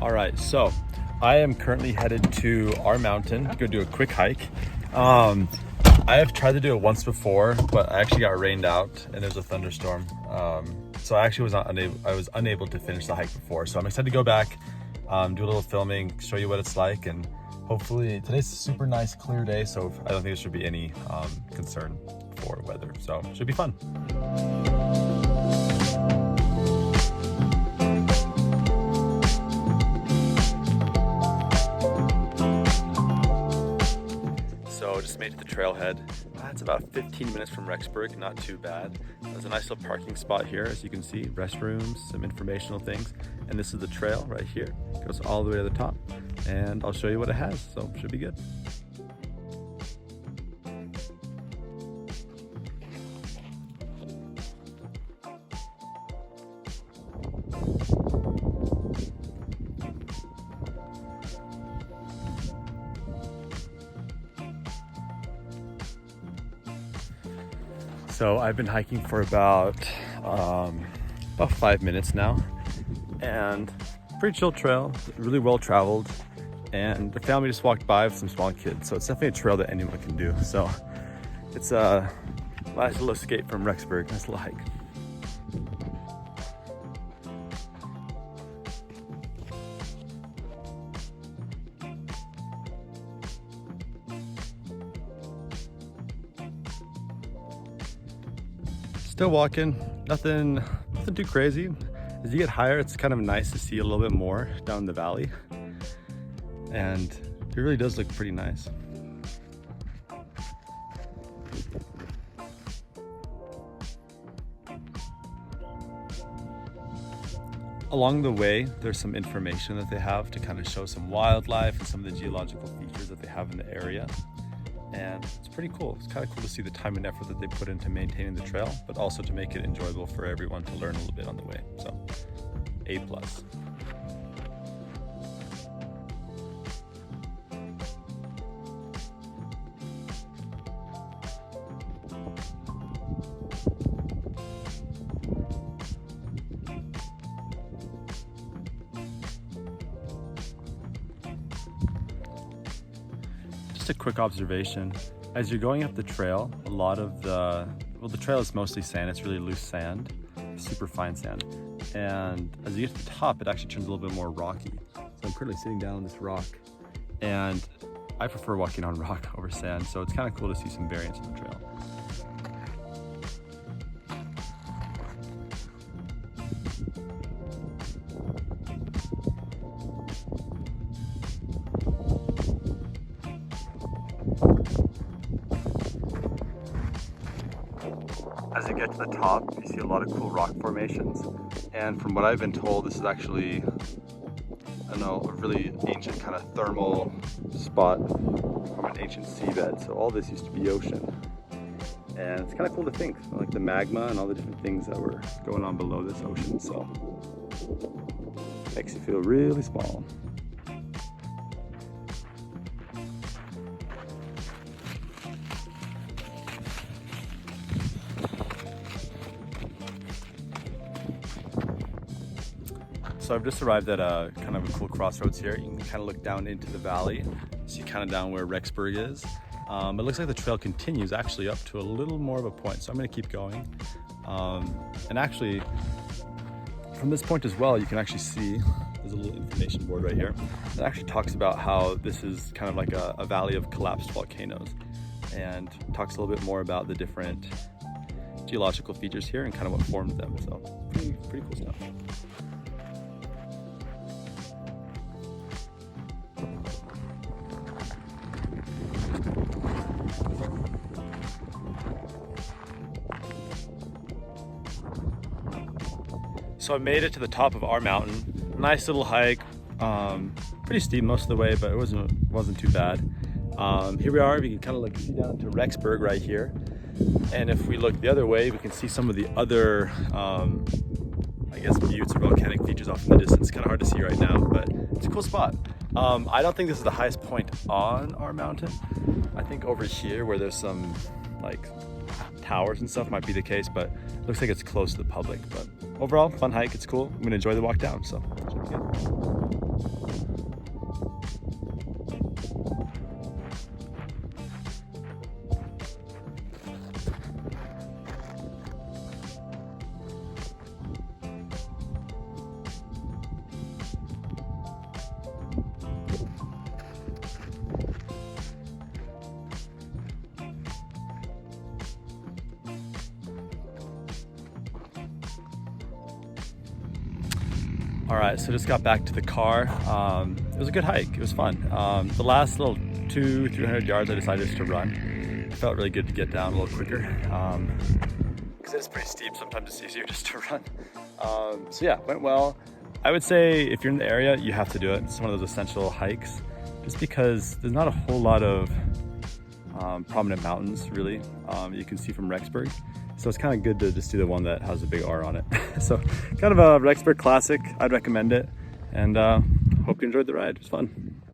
All right, so I am currently headed to our mountain to go do a quick hike. I have tried to do it once before, but I actually got rained out and there's a thunderstorm. So I actually was unable to finish the hike before. So I'm excited to go back, do a little filming, show you what it's like, and hopefully today's a super nice, clear day. So I don't think there should be any concern for weather. So it should be fun. So just made it to the trailhead. It's about 15 minutes from Rexburg, not too bad. There's a nice little parking spot here, as you can see, restrooms, some informational things. And this is the trail right here. It goes all the way to the top. And I'll show you what it has, so it should be good. So I've been hiking for about 5 minutes now, and pretty chill trail, really well traveled, and the family just walked by with some small kids, so it's definitely a trail that anyone can do. So it's a nice little escape from Rexburg, nice little hike. Still walking, nothing too crazy. As you get higher, it's kind of nice to see a little bit more down the valley, and it really does look pretty nice. Along the way, there's some information that they have to kind of show some wildlife and some of the geological features that they have in the area. And it's pretty cool. It's kind of cool to see the time and effort that they put into maintaining the trail, but also to make it enjoyable for everyone to learn a little bit on the way. So, A+. Just a quick observation, as you're going up the trail, a lot of the trail is mostly sand. It's really loose sand, super fine sand. And as you get to the top, it actually turns a little bit more rocky. So I'm currently sitting down on this rock, and I prefer walking on rock over sand. So it's kind of cool to see some variance in the trail. As you get to the top, you see a lot of cool rock formations, and from what I've been told, this is actually, I don't know, a really ancient kind of thermal spot from an ancient seabed. So all this used to be ocean, and it's kind of cool to think, like the magma and all the different things that were going on below this ocean. So makes you feel really small. So I've just arrived at a kind of a cool crossroads here. You can kind of look down into the valley, see kind of down where Rexburg is. It looks like the trail continues actually up to a little more of a point, so I'm going to keep going. And actually, from this point as well, you can actually see there's a little information board right here that actually talks about how this is kind of like a valley of collapsed volcanoes, and talks a little bit more about the different geological features here and kind of what formed them. So pretty cool stuff. So I made it to the top of our mountain. Nice little hike, pretty steep most of the way, but it wasn't too bad. Here we are. We can kind of see down to Rexburg right here, and if we look the other way, we can see some of the other, I guess, buttes or volcanic features off in the distance. It's kind of hard to see right now, but it's a cool spot. I don't think this is the highest point on our mountain. I think over here, where there's some like towers and stuff, might be the case, but it looks like it's close to the public. But overall, fun hike. It's cool. I'm gonna enjoy the walk down. So. All right, so just got back to the car. It was a good hike. It was fun. The last little 200-300 yards, I decided just to run. It felt really good to get down a little quicker because it's pretty steep. Sometimes it's easier just to run. So yeah, went well. I would say if you're in the area, you have to do it. It's one of those essential hikes, just because there's not a whole lot of prominent mountains really you can see from Rexburg. So it's kind of good to just do the one that has a big R on it. So kind of a Rexburg classic. I'd recommend it, and hope you enjoyed the ride. It was fun.